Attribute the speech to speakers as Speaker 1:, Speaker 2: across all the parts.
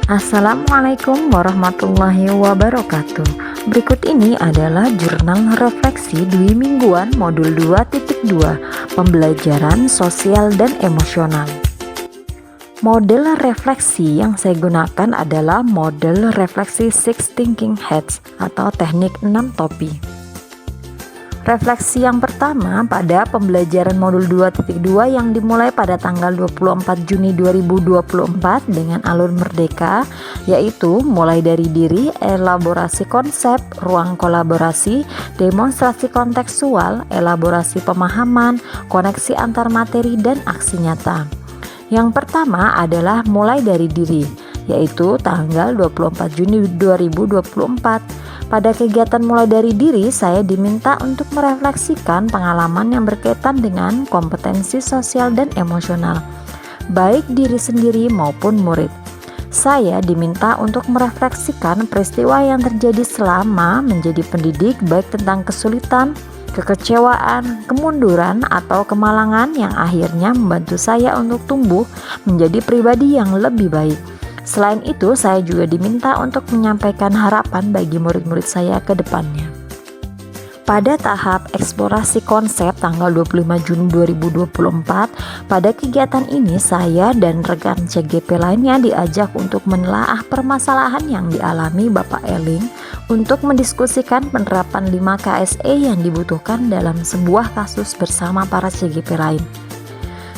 Speaker 1: Assalamualaikum warahmatullahi wabarakatuh. Berikut ini adalah jurnal refleksi Dwi Mingguan Modul 2.2 Pembelajaran Sosial dan Emosional. Model refleksi yang saya gunakan adalah model refleksi Six Thinking Hats atau teknik 6 topi. Refleksi yang pertama pada pembelajaran modul 2.2 yang dimulai pada tanggal 24 Juni 2024 dengan alur merdeka, yaitu mulai dari diri, elaborasi konsep, ruang kolaborasi, demonstrasi kontekstual, elaborasi pemahaman, koneksi antar materi, dan aksi nyata. Yang pertama adalah mulai dari diri, yaitu tanggal 24 Juni 2024. Pada kegiatan mulai dari diri, saya diminta untuk merefleksikan pengalaman yang berkaitan dengan kompetensi sosial dan emosional, baik diri sendiri maupun murid. Saya diminta untuk merefleksikan peristiwa yang terjadi selama menjadi pendidik, baik tentang kesulitan, kekecewaan, kemunduran, atau kemalangan yang akhirnya membantu saya untuk tumbuh menjadi pribadi yang lebih baik. Selain itu, saya juga diminta untuk menyampaikan harapan bagi murid-murid saya ke depannya. Pada tahap eksplorasi konsep tanggal 25 Juni 2024, pada kegiatan ini saya dan rekan CGP lainnya diajak untuk menelaah permasalahan yang dialami Bapak Eling untuk mendiskusikan penerapan 5 KSE yang dibutuhkan dalam sebuah kasus bersama para CGP lain.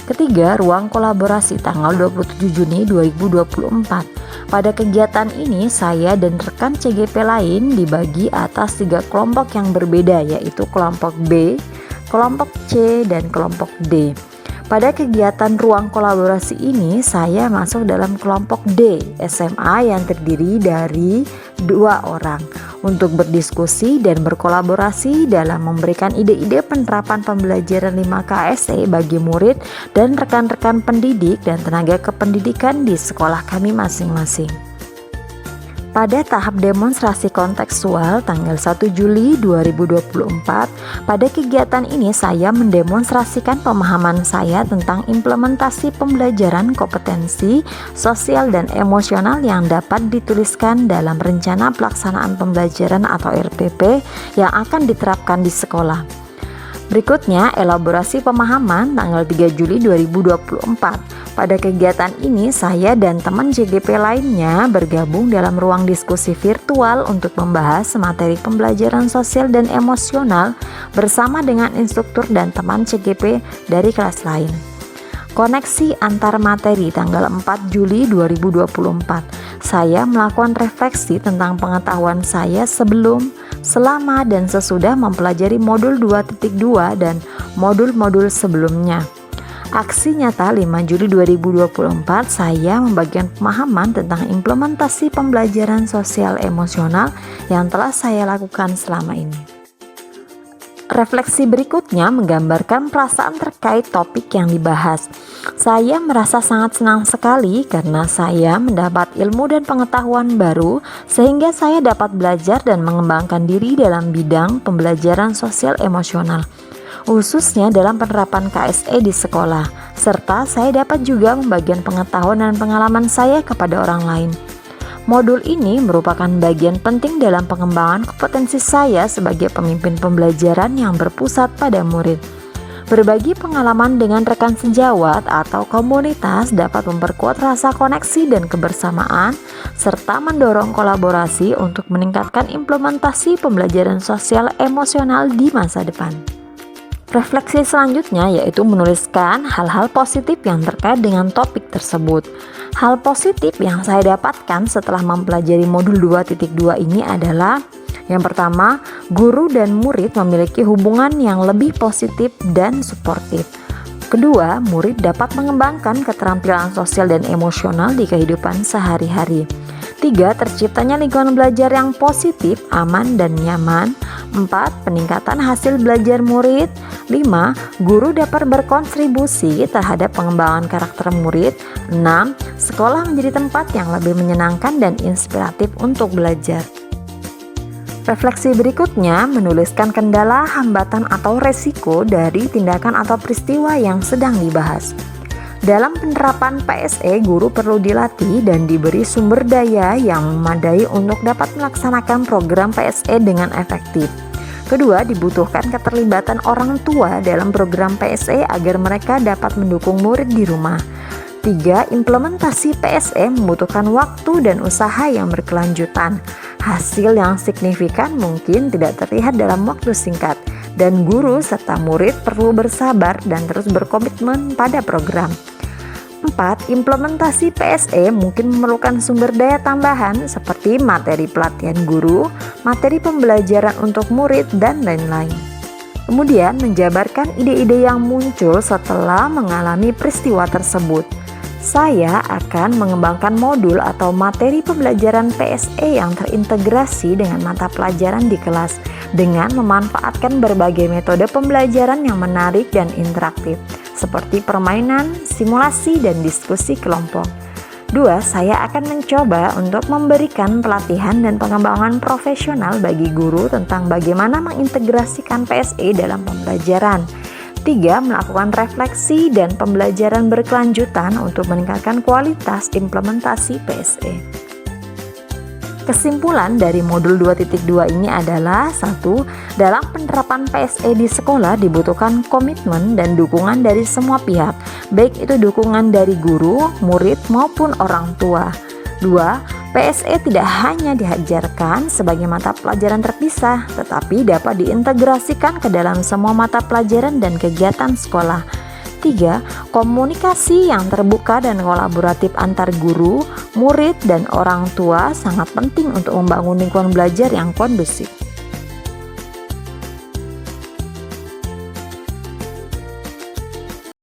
Speaker 1: Ketiga, ruang kolaborasi tanggal 27 Juni 2024. Pada kegiatan ini, saya dan rekan CGP lain dibagi atas 3 kelompok yang berbeda, yaitu kelompok B, kelompok C, dan kelompok D. Pada kegiatan ruang kolaborasi ini, saya masuk dalam kelompok D, SMA yang terdiri dari 2 orang, untuk berdiskusi dan berkolaborasi dalam memberikan ide-ide penerapan pembelajaran 5 KSE bagi murid dan rekan-rekan pendidik dan tenaga kependidikan di sekolah kami masing-masing. Pada tahap demonstrasi kontekstual tanggal 1 Juli 2024, pada kegiatan ini saya mendemonstrasikan pemahaman saya tentang implementasi pembelajaran kompetensi sosial dan emosional yang dapat dituliskan dalam rencana pelaksanaan pembelajaran atau RPP yang akan diterapkan di sekolah. Berikutnya, elaborasi pemahaman tanggal 3 Juli 2024. Pada kegiatan ini, saya dan teman CGP lainnya bergabung dalam ruang diskusi virtual untuk membahas materi pembelajaran sosial dan emosional bersama dengan instruktur dan teman CGP dari kelas lain. Koneksi antar materi tanggal 4 Juli 2024. Saya melakukan refleksi tentang pengetahuan saya sebelum, selama, dan sesudah mempelajari modul 2.2 dan modul-modul sebelumnya. Aksi nyata 5 Juli 2024, saya membagikan pemahaman tentang implementasi pembelajaran sosial emosional yang telah saya lakukan selama ini. Refleksi berikutnya menggambarkan perasaan terkait topik yang dibahas. Saya merasa sangat senang sekali karena saya mendapat ilmu dan pengetahuan baru sehingga saya dapat belajar dan mengembangkan diri dalam bidang pembelajaran sosial emosional, khususnya dalam penerapan KSE di sekolah, serta saya dapat juga membagikan pengetahuan dan pengalaman saya kepada orang lain. Modul ini merupakan bagian penting dalam pengembangan kompetensi saya sebagai pemimpin pembelajaran yang berpusat pada murid. Berbagi pengalaman dengan rekan sejawat atau komunitas dapat memperkuat rasa koneksi dan kebersamaan, serta mendorong kolaborasi untuk meningkatkan implementasi pembelajaran sosial emosional di masa depan. Refleksi selanjutnya yaitu menuliskan hal-hal positif yang terkait dengan topik tersebut. Hal positif yang saya dapatkan setelah mempelajari modul 2.2 ini adalah: yang pertama, guru dan murid memiliki hubungan yang lebih positif dan suportif. Kedua, murid dapat mengembangkan keterampilan sosial dan emosional di kehidupan sehari-hari. 3. Terciptanya lingkungan belajar yang positif, aman, dan nyaman. 4. Peningkatan hasil belajar murid. 5. Guru dapat berkontribusi terhadap pengembangan karakter murid. 6. Sekolah menjadi tempat yang lebih menyenangkan dan inspiratif untuk belajar. Refleksi berikutnya menuliskan kendala, hambatan, atau resiko dari tindakan atau peristiwa yang sedang dibahas. Dalam penerapan PSE, guru perlu dilatih dan diberi sumber daya yang memadai untuk dapat melaksanakan program PSE dengan efektif. Kedua, dibutuhkan keterlibatan orang tua dalam program PSE agar mereka dapat mendukung murid di rumah. Tiga, implementasi PSE membutuhkan waktu dan usaha yang berkelanjutan. Hasil yang signifikan mungkin tidak terlihat dalam waktu singkat, dan guru serta murid perlu bersabar dan terus berkomitmen pada program. 4. Implementasi PSE mungkin memerlukan sumber daya tambahan seperti materi pelatihan guru, materi pembelajaran untuk murid, dan lain-lain. Kemudian menjabarkan ide-ide yang muncul setelah mengalami peristiwa tersebut. Saya akan mengembangkan modul atau materi pembelajaran PSE yang terintegrasi dengan mata pelajaran di kelas dengan memanfaatkan berbagai metode pembelajaran yang menarik dan interaktif seperti permainan, simulasi, dan diskusi kelompok. 2. Saya akan mencoba untuk memberikan pelatihan dan pengembangan profesional bagi guru tentang bagaimana mengintegrasikan PSE dalam pembelajaran. 3. Melakukan refleksi dan pembelajaran berkelanjutan untuk meningkatkan kualitas implementasi PSE. Kesimpulan dari modul 2.2 ini adalah 1. Dalam penerapan PSE di sekolah dibutuhkan komitmen dan dukungan dari semua pihak, baik itu dukungan dari guru, murid, maupun orang tua. 2. PSE tidak hanya diajarkan sebagai mata pelajaran terpisah, tetapi dapat diintegrasikan ke dalam semua mata pelajaran dan kegiatan sekolah. 3. Komunikasi yang terbuka dan kolaboratif antar guru, murid, dan orang tua sangat penting untuk membangun lingkungan belajar yang kondusif.